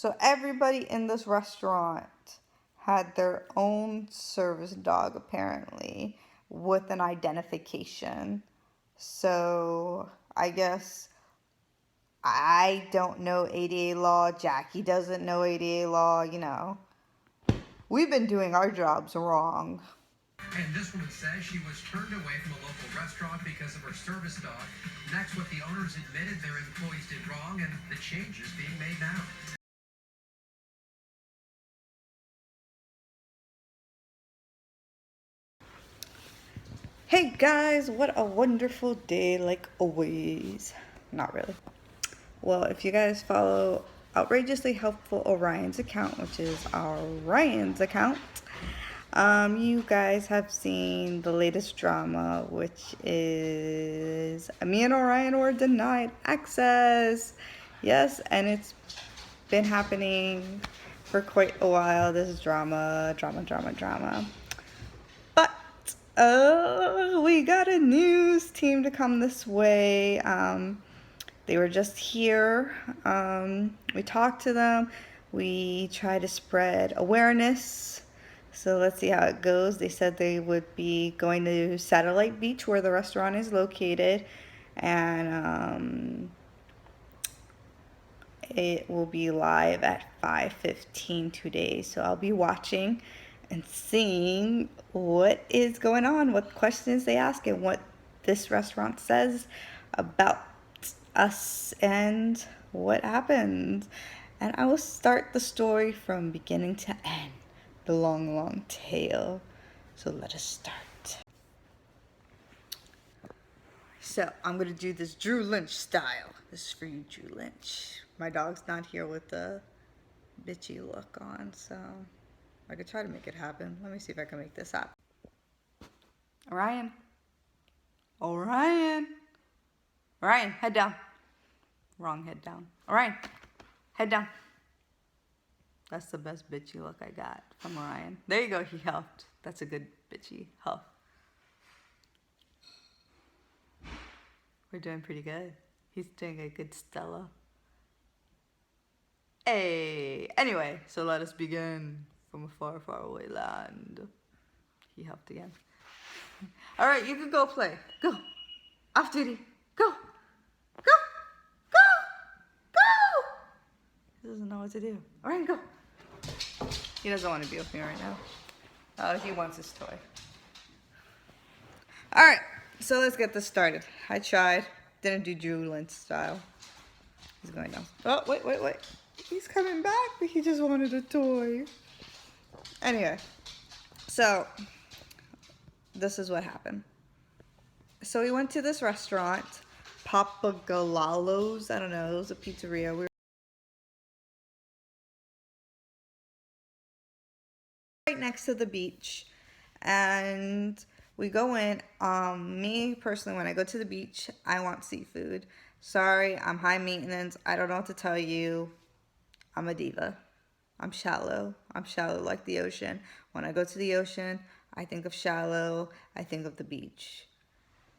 So everybody in this restaurant had their own service dog apparently with an identification. So I guess I don't know ADA law, Jackie doesn't know ADA law, you know. We've been doing our jobs wrong. And this woman says she was turned away from a local restaurant because of her service dog. Next, what the owners admitted their employees did wrong and the changes being made now. Hey guys, what a wonderful day, like always. Not really. Well, if you guys follow Outrageously Helpful Orion's account, which is our Orion's account, you guys have seen the latest drama, which is me and Orion were denied access. Yes, and it's been happening for quite a while. This is drama. But we got a news team to come this way. They were just here. We talked to them. We tried to spread awareness. So let's see how it goes. They said they would be going to Satellite Beach where the restaurant is located. And it will be live at 5:15 today. So I'll be watching and seeing what is going on, what questions they ask, and what this restaurant says about us and what happened. And I will start the story from beginning to end, the long tale. So let us start. So I'm gonna do this Drew Lynch style. This is for you, Drew Lynch. My dog's not here with the bitchy look on, so I could try to make it happen. Let me see if I can make this happen. Orion. Orion. Orion, head down. Wrong head down. Orion, head down. That's the best bitchy look I got from Orion. There you go, he helped. That's a good bitchy help. We're doing pretty good. He's doing a good Stella. Hey, anyway, so let us begin from a far away land. He helped again. All right, you can go play. Go. Off duty. Go. Go. Go. Go. He doesn't know what to do. All right, go. He doesn't want to be with me right now. Oh, he wants his toy. All right, so let's get this started. I tried. Didn't do Drew Lynch style. He's going down. Oh, wait. He's coming back, but he just wanted a toy. Anyway, so this is what happened. So we went to this restaurant, Papa Galalo's. I don't know, it was a pizzeria. We were right next to the beach, and we go in. Me personally, when I go to the beach, I want seafood. Sorry, I'm high maintenance. I don't know what to tell you. I'm a diva. I'm shallow. I'm shallow like the ocean. When I go to the ocean, I think of shallow. I think of the beach.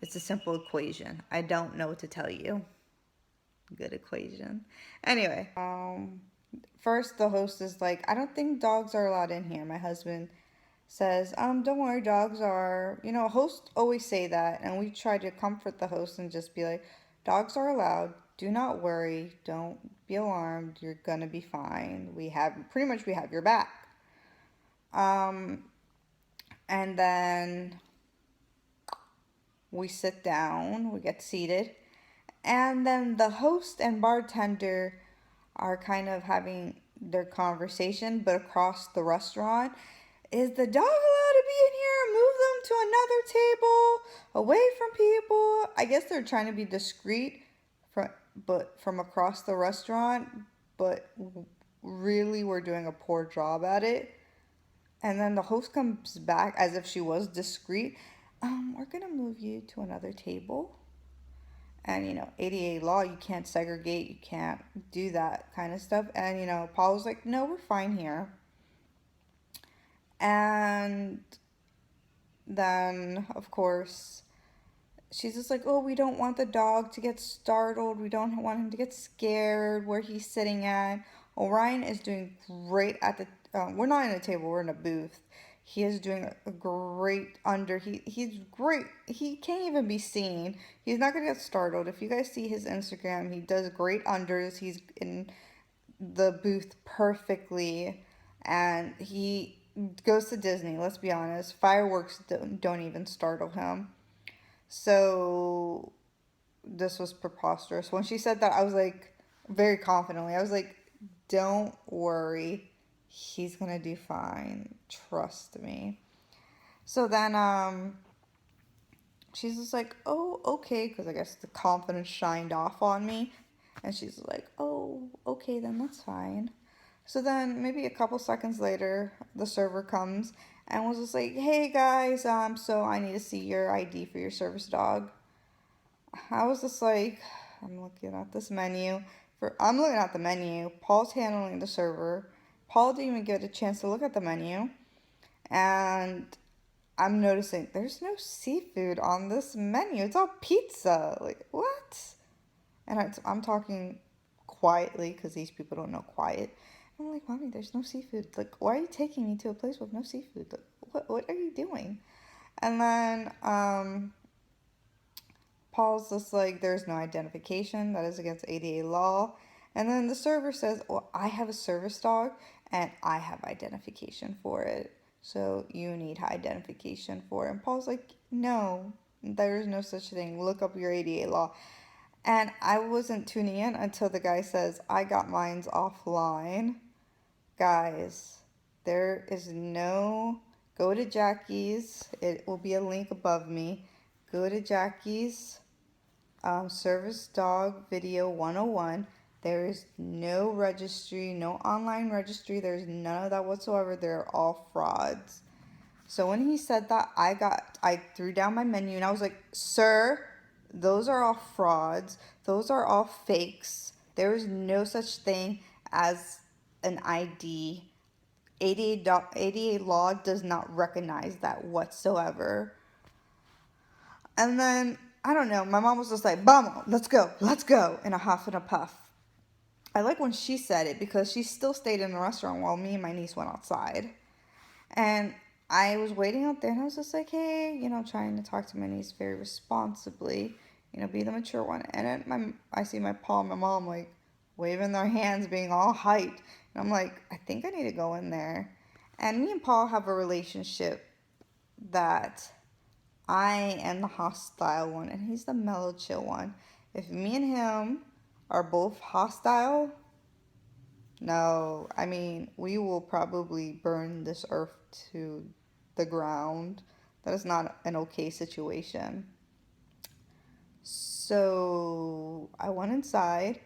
It's a simple equation. I don't know what to tell you. Good equation. Anyway, first the host is like, I don't think dogs are allowed in here. My husband says, don't worry, dogs are, hosts always say that, and we try to comfort the host and just be like, dogs are allowed. Do not worry. Don't be alarmed. You're gonna be fine. We have your back. And then we sit down, we get seated, and then the host and bartender are kind of having their conversation, but across the restaurant. Is the dog allowed to be in here? Move them to another table, away from people. I guess they're trying to be discreet, from across the restaurant, but really we're doing a poor job at it. And then the host comes back as if she was discreet. We're gonna move you to another table. And ADA law, you can't segregate, you can't do that kind of stuff. And Paul was like, no, we're fine here. And then, of course, she's just like, oh, we don't want the dog to get startled. We don't want him to get scared where he's sitting at. Orion is doing great at the. We're not in a table. We're in a booth. He is doing a great under. He's great. He can't even be seen. He's not gonna get startled. If you guys see his Instagram, he does great unders. He's in the booth perfectly, and he goes to Disney. Let's be honest. Fireworks don't even startle him. So this was preposterous. When she said that, I was like, very confidently, I was like, don't worry, he's gonna do fine. Trust me. So then, she's just like, oh, okay, because I guess the confidence shined off on me. And she's like, oh, okay, then that's fine. So then, maybe a couple seconds later, the server comes and was just like, hey guys, so I need to see your ID for your service dog. I was just like, I'm looking at this menu. I'm looking at the menu. Paul's handling the server. Paul didn't even get a chance to look at the menu. And I'm noticing there's no seafood on this menu. It's all pizza. Like, what? And I'm talking quietly because these people don't know quiet. I'm like, Mommy, there's no seafood. Like, why are you taking me to a place with no seafood? Like, what are you doing? And then Paul's just like, there's no identification. That is against ADA law. And then the server says, well, I have a service dog and I have identification for it. So you need identification for it. And Paul's like, no, there is no such thing. Look up your ADA law. And I wasn't tuning in until the guy says, I got mine's offline. Guys, there is no. Go to Jackie's. It will be a link above me. Go to Jackie's Service Dog Video 101. There is no registry, no online registry. There's none of that whatsoever. They're all frauds. So when he said that, I threw down my menu and I was like, sir, those are all frauds. Those are all fakes. There is no such thing as an ID. 88 law does not recognize that whatsoever. And then, I don't know, my mom was just like, Vamos, let's go, in a huff and a puff. I like when she said it because she still stayed in the restaurant while me and my niece went outside. And I was waiting out there and I was just like, hey, trying to talk to my niece very responsibly, be the mature one. And then I see my pa and my mom like waving their hands, being all hyped. And I'm like, I think I need to go in there. And me and Paul have a relationship that I am the hostile one and he's the mellow chill one. If me and him are both hostile, no, I mean, we will probably burn this earth to the ground. That is not an okay situation. So I went inside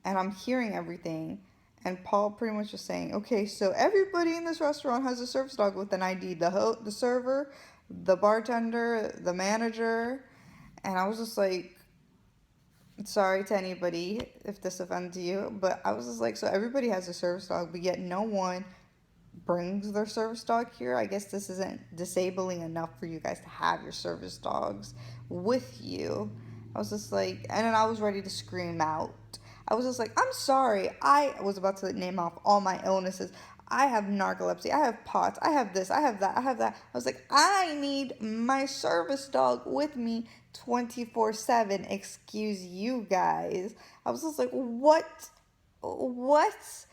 and I'm hearing everything. And Paul pretty much was saying, okay, so everybody in this restaurant has a service dog with an ID. The server, the bartender, the manager. And I was just like, sorry to anybody if this offends you, but I was just like, so everybody has a service dog, but yet no one brings their service dog here. I guess this isn't disabling enough for you guys to have your service dogs with you. I was just like, and then I was ready to scream out. I was just like, I'm sorry. I was about to name off all my illnesses. I have narcolepsy. I have POTS. I have this. I have that. I have that. I was like, I need my service dog with me 24/7. Excuse you guys. I was just like, what? What?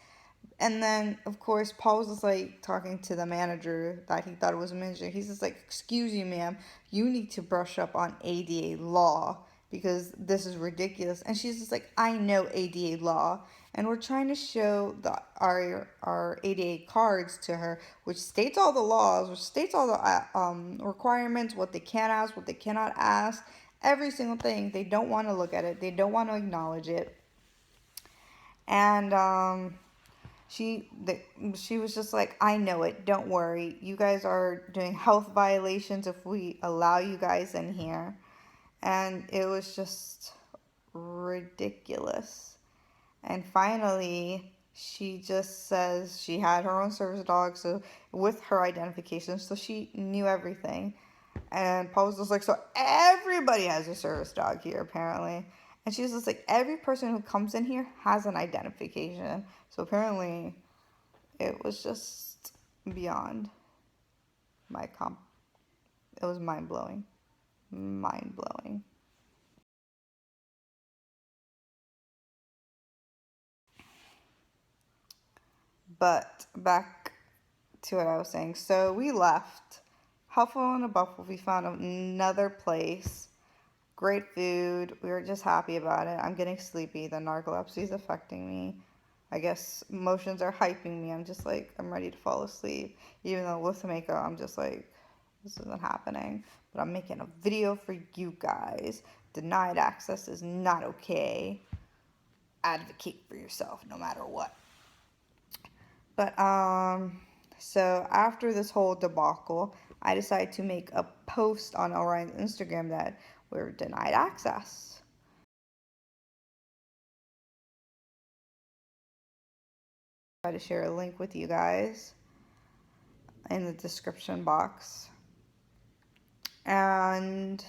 And then, of course, Paul was just like talking to the manager that he thought was a manager. He's just like, excuse you, ma'am, you need to brush up on ADA law because this is ridiculous. And she's just like, I know ADA law. And we're trying to show our ADA cards to her, which states all the laws, which states all the requirements, what they can ask, what they cannot ask, every single thing. They don't want to look at it. They don't want to acknowledge it. And she was just like, I know it. Don't worry. You guys are doing health violations if we allow you guys in here. And it was just ridiculous. And finally, she just says she had her own service dog, so with her identification, so she knew everything. And Paul was just like, so everybody has a service dog here, apparently. And she was just like, every person who comes in here has an identification. So apparently it was just beyond my it was mind blowing. Mind blowing. But back to what I was saying. So we left. Huffle and a Buffle, we found another place. Great food. We were just happy about it. I'm getting sleepy. The narcolepsy is affecting me. I guess emotions are hyping me. I'm just like, I'm ready to fall asleep. Even though with makeup, I'm just like, this isn't happening. But I'm making a video for you guys. Denied access is not okay. Advocate for yourself no matter what. But so after this whole debacle, I decided to make a post on Orion's Instagram that we're denied access. Try to share a link with you guys in the description box. And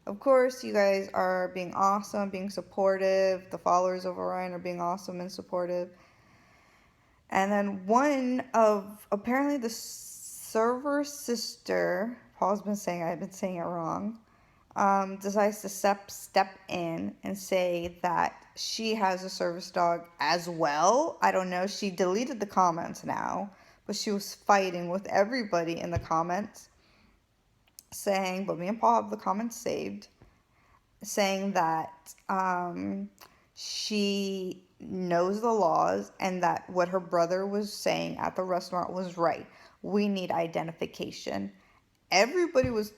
of course, you guys are being awesome, being supportive. The followers of Orion are being awesome and supportive. And then one of apparently the server sister, Paul's been saying I've been saying it wrong, decides to step in and say that she has a service dog as well. I don't know. She deleted the comments now, but she was fighting with everybody in the comments, saying, but me and Paul have the comments saved, saying that she knows the laws and that what her brother was saying at the restaurant was right. We need identification. Everybody was,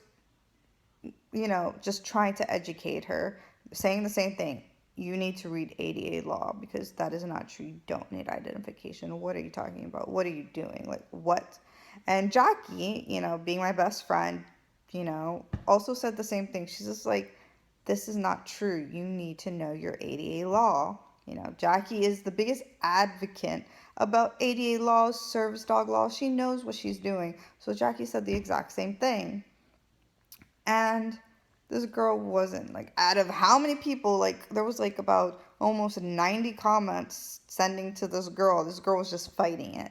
just trying to educate her, saying the same thing. You need to read ADA law because that is not true. You don't need identification. What are you talking about? What are you doing? Like, what? And Jackie, being my best friend, also said the same thing. She's just like, this is not true. You need to know your ADA law. Jackie is the biggest advocate about ADA laws, service dog laws. She knows what she's doing. So Jackie said the exact same thing. And this girl wasn't, like, out of how many people, like, there was like about almost 90 comments sending to this girl. This girl was just fighting it.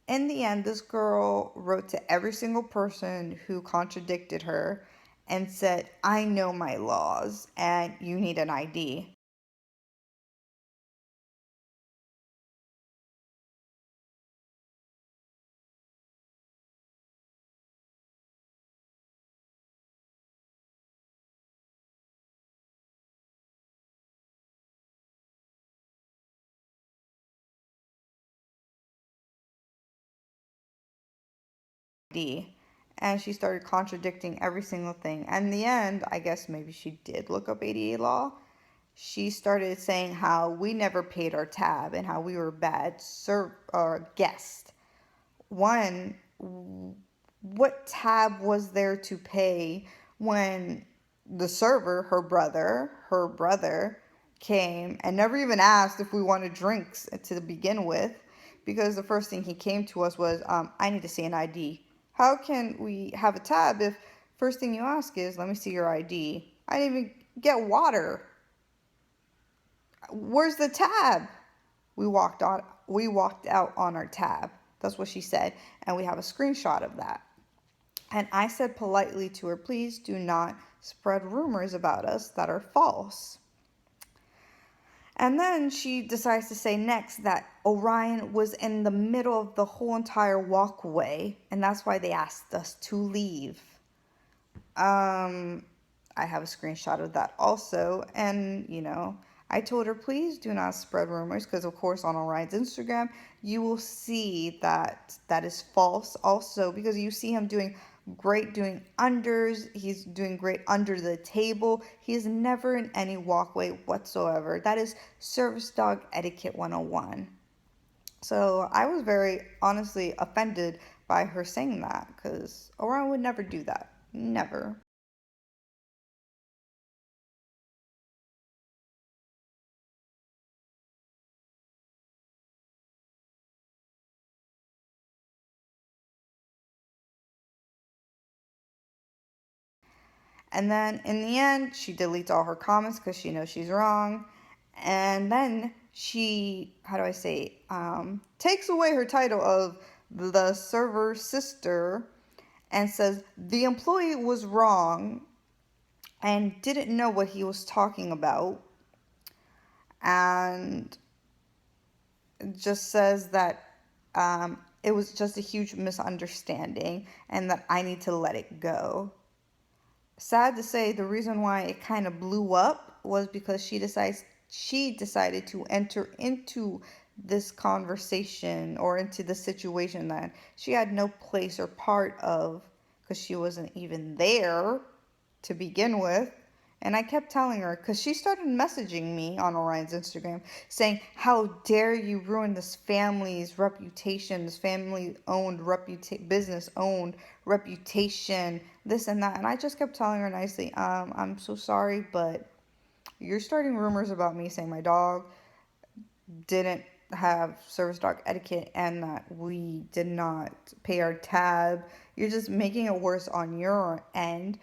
In the end, this girl wrote to every single person who contradicted her and said, I know my laws and you need an ID. And she started contradicting every single thing. And in the end, I guess maybe she did look up ADA law. She started saying how we never paid our tab and how we were bad guests. One, what tab was there to pay when the server, her brother came and never even asked if we wanted drinks to begin with, because the first thing he came to us was, I need to see an ID. How can we have a tab if first thing you ask is, let me see your ID? I didn't even get water. Where's the tab? We walked out on our tab. That's what she said, and we have a screenshot of that. And I said politely to her, please do not spread rumors about us that are false. And then she decides to say next that Orion was in the middle of the whole entire walkway, and that's why they asked us to leave. I have a screenshot of that also, and I told her, please do not spread rumors, because of course on Orion's Instagram you will see that is false also, because you see him doing great doing unders. He's doing great under the table. He is never in any walkway whatsoever. That is service dog etiquette 101. So I was very honestly offended by her saying that, because Orion would never do that. Never. And then in the end, she deletes all her comments because she knows she's wrong. And then she, how do I say, takes away her title of the server sister and says the employee was wrong and didn't know what he was talking about, and just says that it was just a huge misunderstanding and that I need to let it go. Sad to say, the reason why it kind of blew up was because she decided to enter into this conversation or into the situation that she had no place or part of, because she wasn't even there to begin with. And I kept telling her, because she started messaging me on Orion's Instagram saying, how dare you ruin this family's reputation, this family owned business owned reputation, this and that. And I just kept telling her nicely, I'm so sorry, but you're starting rumors about me saying my dog didn't have service dog etiquette and that we did not pay our tab. You're just making it worse on your end.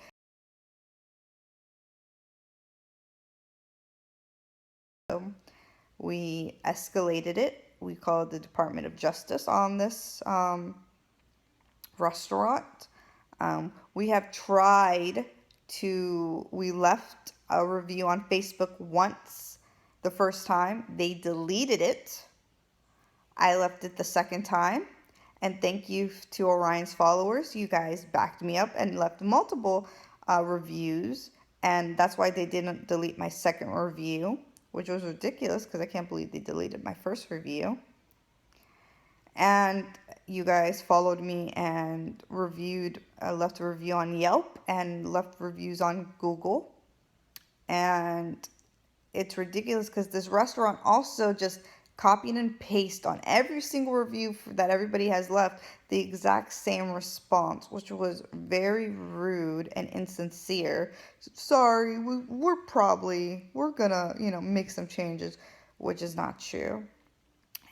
We escalated it. We called the Department of Justice on this restaurant. We have tried we left a review on Facebook once the first time. They deleted it. I left it the second time. And thank you to Orion's followers. You guys backed me up and left multiple reviews. And that's why they didn't delete my second review, which was ridiculous because I can't believe they deleted my first review. And you guys followed me and left a review on Yelp and left reviews on Google. And it's ridiculous because this restaurant also just copied and pasted on every single review that everybody has left the exact same response, which was very rude and insincere. Sorry, we're gonna make some changes, which is not true.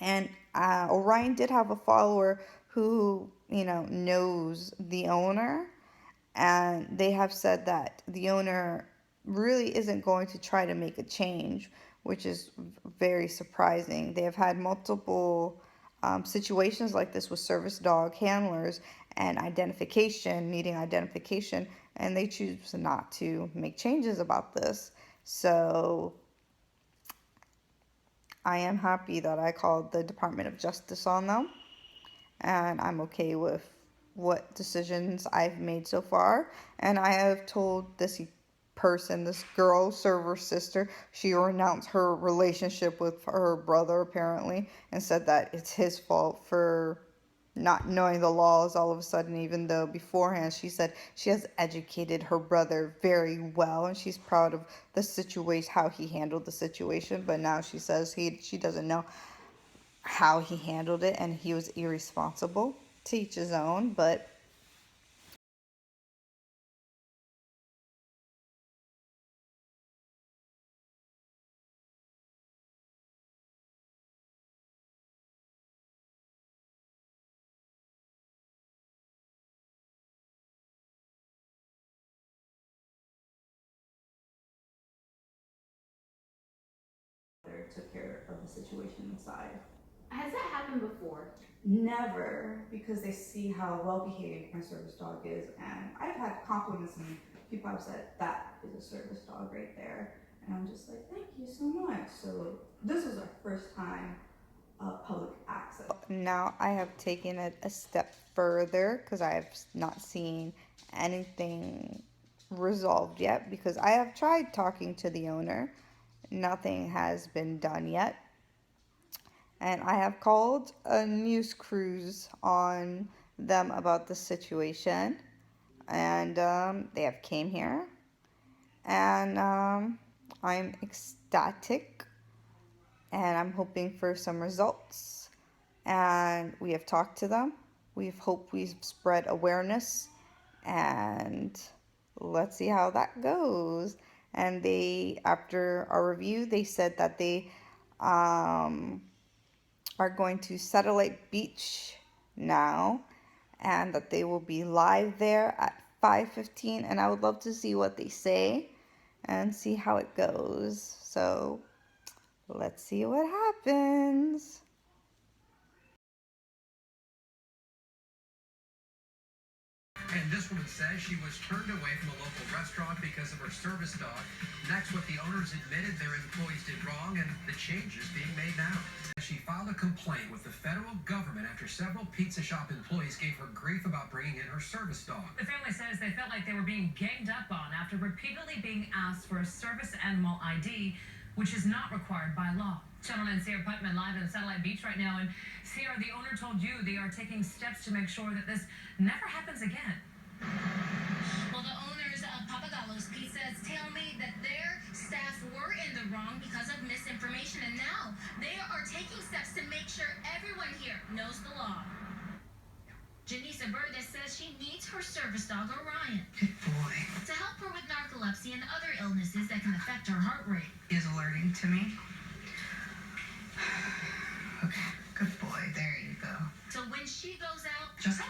And Orion did have a follower who knows the owner, and they have said that the owner really isn't going to try to make a change, which is very surprising. They have had multiple situations like this with service dog handlers and needing identification, and they choose not to make changes about this. So I am happy that I called the Department of Justice on them, and I'm okay with what decisions I've made so far. And I have told this girl server sister, she renounced her relationship with her brother apparently and said that it's his fault for not knowing the laws all of a sudden, even though beforehand she said she has educated her brother very well and she's proud of the situation, how he handled the situation. But now she says she doesn't know how he handled it and he was irresponsible. To each his own, but took care of the situation inside. Has that happened before? Never, because they see how well behaved my service dog is, and I've had compliments and people have said that is a service dog right there, and I'm just like, thank you so much. So this was our first time public access. Now I have taken it a step further because I have not seen anything resolved yet, because I have tried talking to the owner. Nothing has been done yet. And I have called a news cruise on them about the situation. And they have came here. And I'm ecstatic. And I'm hoping for some results. And we have talked to them. We've spread awareness. And let's see how that goes. And after our review, they said that they are going to Satellite Beach now, and that they will be live there at 5:15, and I would love to see what they say and see how it goes. So Let's see what happens. And this woman says she was turned away from a local restaurant because of her service dog. Next, what the owners admitted their employees did wrong and the changes being made now. She filed a complaint with the federal government after several pizza shop employees gave her grief about bringing in her service dog. The family says they felt like they were being ganged up on after repeatedly being asked for a service animal ID, which is not required by law. Channel 9 Sierra Putman live in Satellite Beach right now. And Sierra, the owner told you they are taking steps to make sure that this never happens again. Well, the owners of Papagallo's Pizzas tell me that their staff were in the wrong because of misinformation, and now they are taking steps to make sure everyone here knows the law. Janice Verde says she needs her service dog, Orion. Good boy. To help her with narcolepsy and other illnesses that can affect her heart rate. Is alerting to me. Okay, good boy. There you go. So when she goes out, Just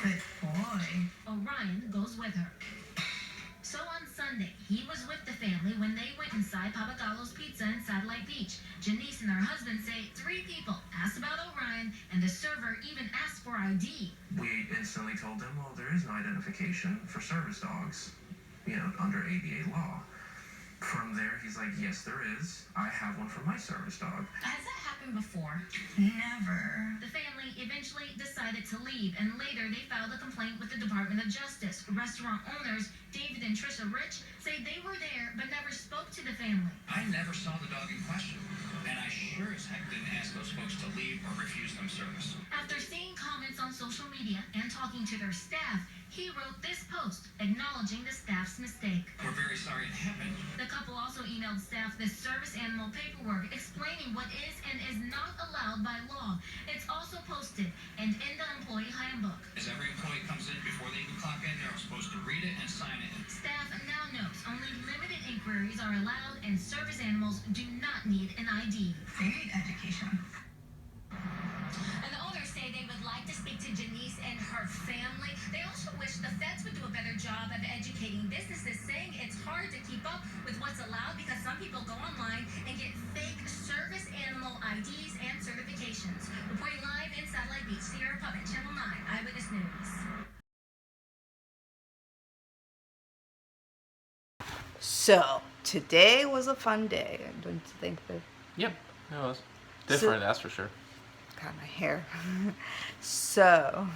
good boy. Orion goes with her. So on Sunday, he was with the family when they went inside Papagallo's Pizza in Satellite Beach. Janice and her husband say 3 people asked about Orion, and the server even asked for ID. We instantly told him, well, there is no identification for service dogs, under ABA law. From there, he's like, yes, there is. I have one for my service dog. Has that happened before? Never. The family eventually decided to leave, and later they filed a complaint with the Department of Justice. Restaurant owners David and Trisha Rich say they were there but never spoke to the family. I never saw the dog in question, and I sure as heck didn't ask those folks to leave or refuse them service. After seeing comments on social media and talking to their staff, he wrote this post acknowledging the staff's mistake. We're very sorry it happened. The couple also emailed staff the service animal paperwork explaining what is and is not allowed by law. It's also posted and in the employee handbook. As every employee comes in before they even clock in, they're supposed to read it and sign it. Staff now knows only limited inquiries are allowed and service animals do not need an ID. They need education. And the owners say they would like to speak to Janice and her family. They also wish the feds would do a better job of educating businesses, saying it's hard to keep up with what's allowed because some people go online and get fake service animal IDs and certifications. Reporting live in Satellite Beach, Sierra Putman, Channel 9 Eyewitness News. So, today was a fun day, don't you think that? Yep, it was. Different, that's for sure. Got my hair. So,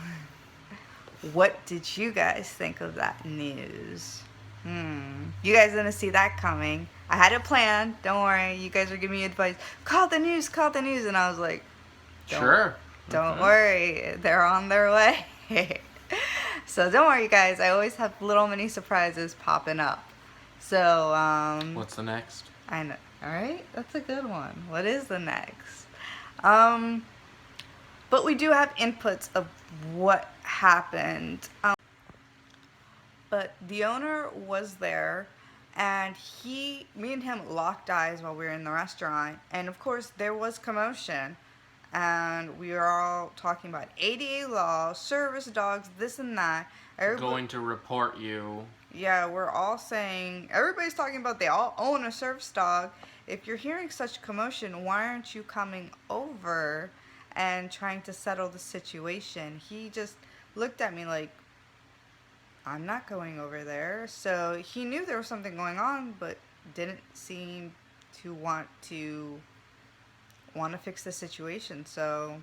what did you guys think of that news? You guys didn't see that coming. I had it planned. Don't worry. You guys were giving me advice. Call the news. And I was like, Sure. don't worry. They're on their way. So, don't worry, guys. I always have little mini surprises popping up. So, What's the next? I know. All right, that's a good one. What is the next? But we do have inputs of what happened. But the owner was there, and me and him locked eyes while we were in the restaurant. And of course, there was commotion, and we were all talking about ADA law, service dogs, this and that. Going to report you. Yeah, we're all saying, everybody's talking about they all own a service dog. If you're hearing such commotion, why aren't you coming over and trying to settle the situation? He just looked at me like, I'm not going over there. So he knew there was something going on, but didn't seem to want to fix the situation. So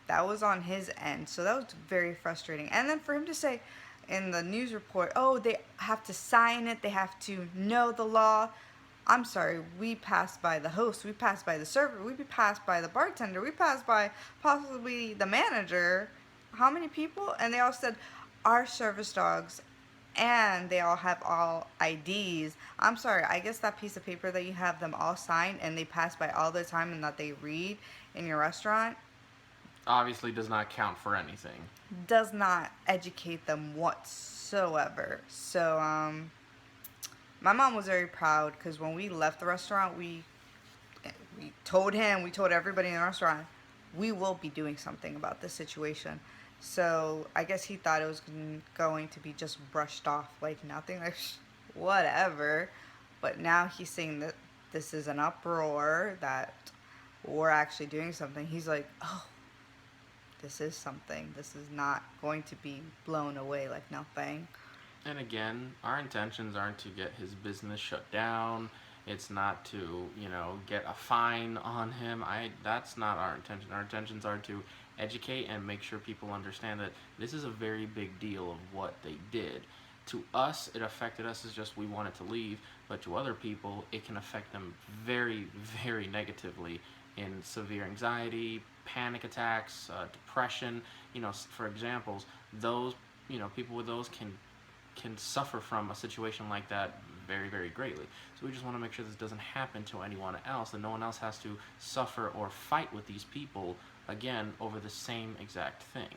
that was on his end. So that was very frustrating. And then for him to say in the news report, oh, they have to sign it, they have to know the law. I'm sorry, we passed by the host, we passed by the server, we passed by the bartender, we passed by possibly the manager. How many people? And they all said, our service dogs, and they all have all IDs. I'm sorry, I guess that piece of paper that you have them all sign and they pass by all the time and that they read in your restaurant Obviously does not count for anything. does not educate them whatsoever. So, my mom was very proud because when we left the restaurant, we told him, we told everybody in the restaurant, we will be doing something about this situation. So I guess he thought it was going to be just brushed off like nothing, like whatever. But now he's saying that this is an uproar, that we're actually doing something, he's like, oh, this is something. This is not going to be blown away like nothing. And again, our intentions aren't to get his business shut down. It's not to, get a fine on him. That's not our intention. Our intentions are to educate and make sure people understand that this is a very big deal of what they did. To us, it affected us as just we wanted to leave, but to other people, it can affect them very, very negatively in severe anxiety, panic attacks, depression. For examples, those, people with those can suffer from a situation like that very, very greatly. So we just want to make sure this doesn't happen to anyone else, and no one else has to suffer or fight with these people again over the same exact thing.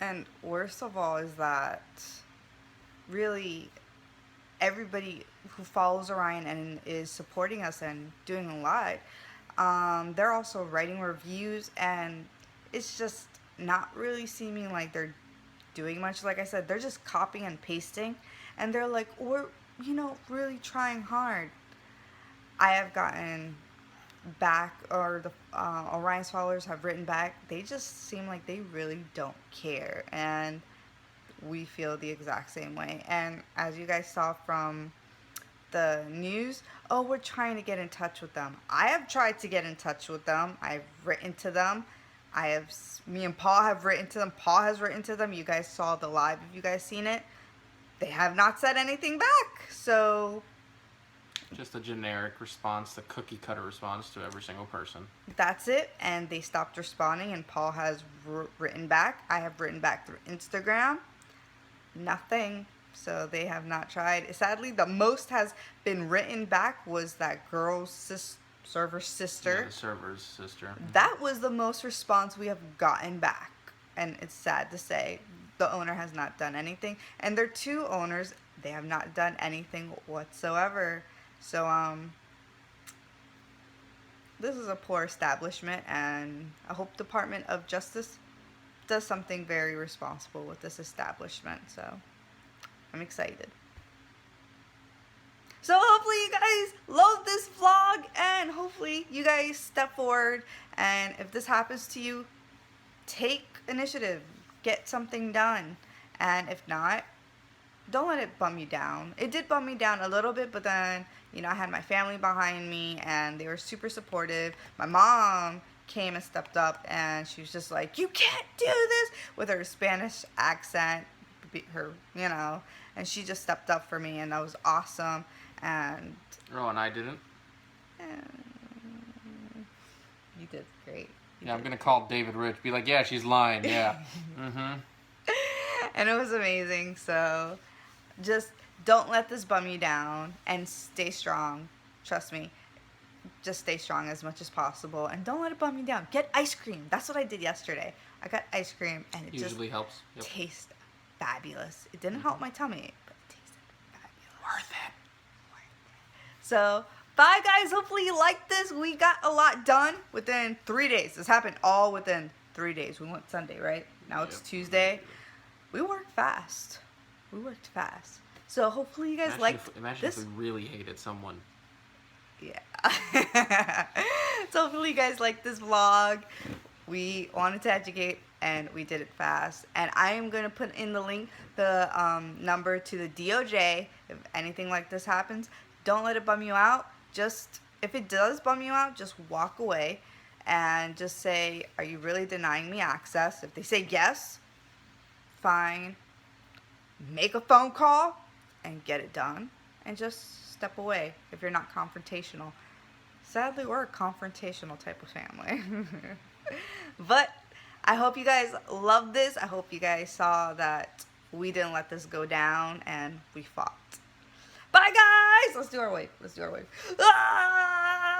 And worst of all is that really everybody who follows Orion and is supporting us and doing a lot, they're also writing reviews, and it's just not really seeming like they're doing much. Like I said, they're just copying and pasting, and they're like, we're really trying hard. I have gotten back, or the Orion's followers have written back, they just seem like they really don't care, and we feel the exact same way. And as you guys saw from the news, oh, we're trying to get in touch with them. I have tried to get in touch with them. I've written to them. Me and Paul have written to them. Paul has written to them. You guys saw the live. If you guys seen it, they have not said anything back. So just a generic response, the cookie cutter response to every single person. That's it. And they stopped responding, and Paul has written back. I have written back through Instagram. Nothing. So they have not tried. Sadly, the most has been written back was that girl's server's sister. Yeah, the server's sister. That was the most response we have gotten back. And it's sad to say the owner has not done anything. And their two owners, they have not done anything whatsoever. So, this is a poor establishment, and I hope Department of Justice does something very responsible with this establishment. So I'm excited. So hopefully you guys love this vlog, and hopefully you guys step forward, and if this happens to you, take initiative, get something done. And if not, don't let it bum you down. It did bum me down a little bit, but then, I had my family behind me, and they were super supportive. My mom came and stepped up, and she was just like, you can't do this, with her Spanish accent, and she just stepped up for me, and that was awesome. And and I didn't. You did great. I'm gonna call David Rich, be like, yeah, she's lying, yeah. And it was amazing. So just don't let this bum you down, and stay strong. Trust me, just stay strong as much as possible, and don't let it bum you down. Get ice cream. That's what I did yesterday. I got ice cream, and it usually just helps. Yep. Tastes fabulous. It didn't help my tummy, but it tasted fabulous. Worth it. So bye guys, hopefully you liked this. We got a lot done within 3 days. This happened all within 3 days. We went Sunday, right? Now it's Tuesday. We worked fast. So hopefully you guys liked Imagine this. if we really hated someone. Yeah. So hopefully you guys liked this vlog. We wanted to educate, and we did it fast. And I am going to put in the link, the number to the DOJ. If anything like this happens, don't let it bum you out. Just, if it does bum you out, just walk away and just say, are you really denying me access? If they say yes, fine. Make a phone call and get it done, and just step away if you're not confrontational. Sadly, we're a confrontational type of family. But I hope you guys loved this. I hope you guys saw that we didn't let this go down, and we fought. Bye, guys. Let's do our wave. Ah!